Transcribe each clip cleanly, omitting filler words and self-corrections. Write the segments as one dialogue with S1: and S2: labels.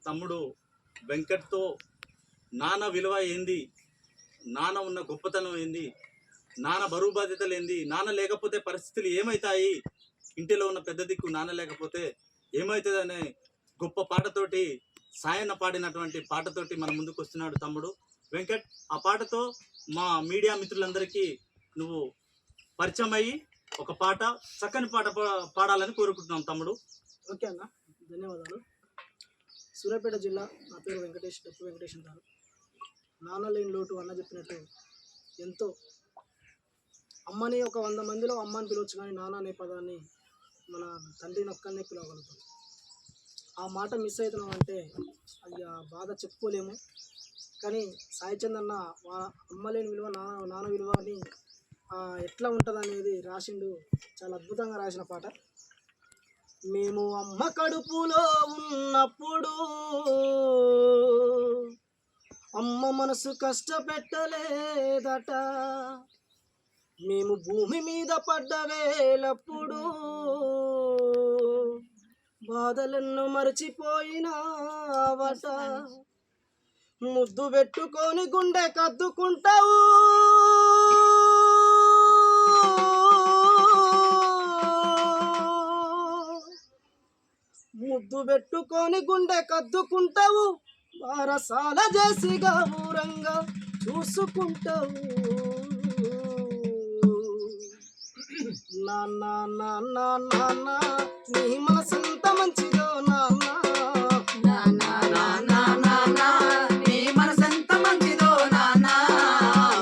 S1: తమ్ముడు వెంకట్తో నాన్న విలువ ఏంది, నాన్న ఉన్న గొప్పతనం ఏంది, నాన్న బరువు బాధ్యతలు ఏంది, నాన్న లేకపోతే పరిస్థితులు ఏమవుతాయి, ఇంటిలో ఉన్న పెద్ద దిక్కు నాన్న లేకపోతే ఏమవుతుంది అనే గొప్ప పాటతోటి సాయన్న పాడినటువంటి పాటతోటి మన ముందుకు వస్తున్నాడు తమ్ముడు వెంకట్. ఆ పాటతో మా మీడియా మిత్రులందరికీ నువ్వు పరిచయం అయ్యి ఒక పాట, చక్కని పాట పాడాలని కోరుకుంటున్నాం తమ్ముడు.
S2: ఓకే అన్న, ధన్యవాదాలు. సూర్యాపేట జిల్లా, నా పేరు వెంకటేష్, డప్పు వెంకటేష్ అంటారు. నాన్న లేని లోటు అన్న చెప్పినట్టు ఎంతో, అమ్మని ఒక 100 మందిలో అమ్మ అని పిలవచ్చు, కానీ నాన్న అనే పదాన్ని మన తండ్రిని ఒక్కనే పిలవగలుగుతాం. ఆ మాట మిస్ అవుతున్నాం అంటే అది ఆ బాధ చెప్పుకోలేము. కానీ సాయిచంద్ అన్న అమ్మ లేని విలువ, నాన్న విలువ అని ఎట్లా ఉంటుంది అనేది రాసిండు. చాలా అద్భుతంగా రాసిన పాట. మేము అమ్మ కడుపులో ఉన్నప్పుడు అమ్మ మనసు కష్టపెట్టలేదట, మేము భూమి మీద పడ్డ వేలప్పుడు బాధలను మరచిపోయినావట, ముద్దు పెట్టుకొని గుండె కద్దుకుంటావు, ముద్దు పెట్టుకొని గుండె కద్దుకుంటావు, వారసాల చేసిగా ఊరంగా చూసుకుంటావు. నాన్న నాన్న నాన్న నీ మనసంత మంచిదో నాన్న, నాన్న నాన్న నాన్న నీ మనసంత మంచిదో నాన్న,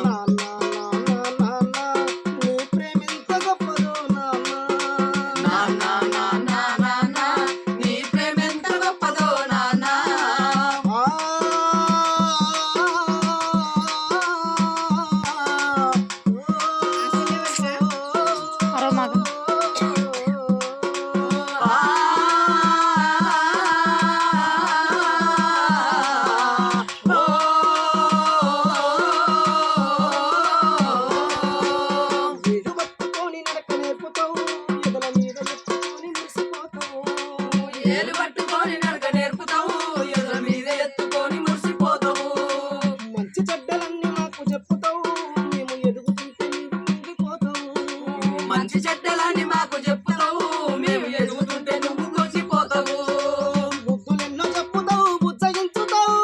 S2: నాన్న నాన్న నాన్న నీ ప్రేమెంత గొప్పదో నాన్న, నాన్న నాన్న నాన్న నీ ప్రేమెంత గొప్పదో నాన్న. ఏలు పట్టుకొని నడక నేర్పుతావు, ఎదుల మీద ఎత్తుకొని మురిసిపోతావు, మంచి చెడ్డలన్నీ మాకు చెప్పుతావు, మేము ఎదుగుతుంటే నీవు కుంగిపోతావు, మంచి చెడ్డలన్నీ మాకు చెప్పుతావు, మేము ఎదుగుతుంటే నువ్వు కోసిపోతావు, బుద్ధులెన్నో చెప్పుతావు, బుజ్జగించుతావు,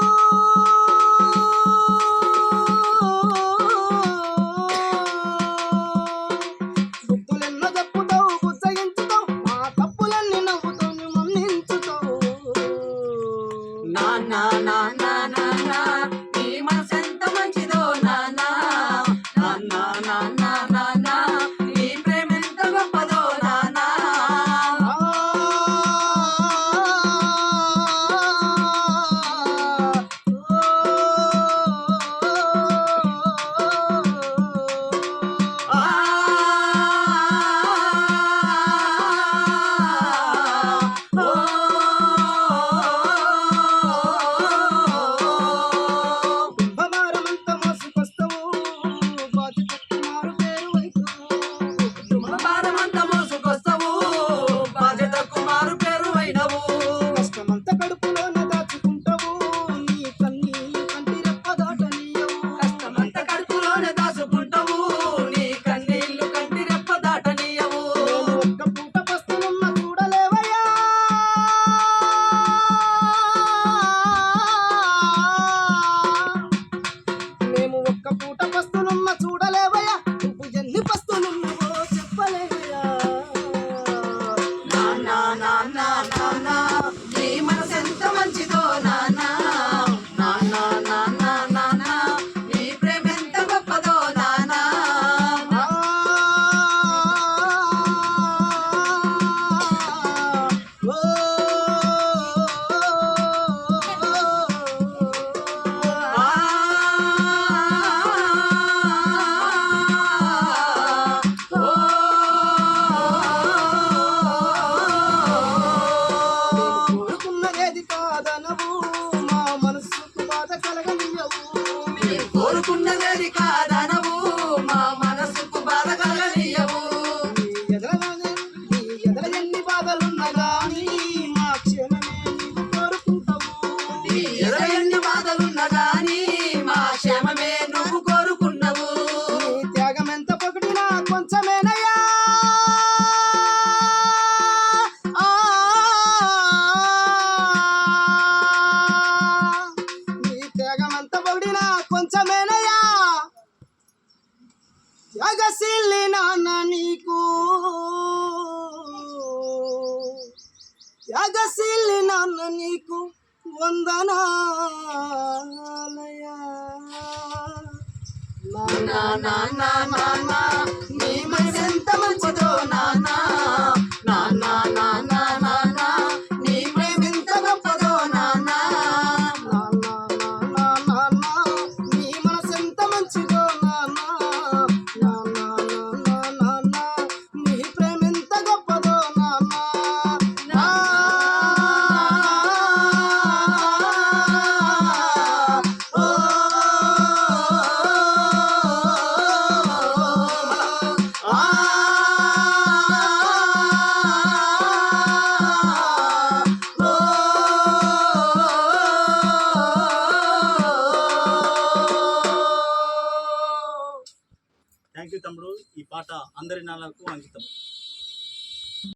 S2: బుద్ధులెన్నో చెప్పుతావు, బుజ్జగించుతావు, మా తప్పులన్నీ నవ్వుతావు, మన్నించుతావు. నాన్న నాన్న నాన్న నీ మనసెంత మంచిదో నాన్న, నాన్న నాన్న నాన్న నీ ప్రేమెంత గొప్పదో నాన్న. నీ త్యాగమంత పొగిడినా కొంచెమేనయ్యా త్యాగశీలి నాన్న నీకు త్యాగశీలి నాన్న నీకు వందనాలయ్యా నాన్న నాన్న నాన్న నీ మనసెంత మంచిదో నాన్న నాన్న నాన్న నాన్న నీ ప్రేమెంత గొప్పదో నాన్న నాన్న నాన్న నాన్న నీ మనసెంత మంచిదో నాన్న నాన్న నాన్న నాన్న నీ ప్రేమెంత గొప్పదో నాన్న
S1: థ్యాంక్ యూ తమ్ముడు. ఈ పాట అందరి నాన్నకు అంకితం.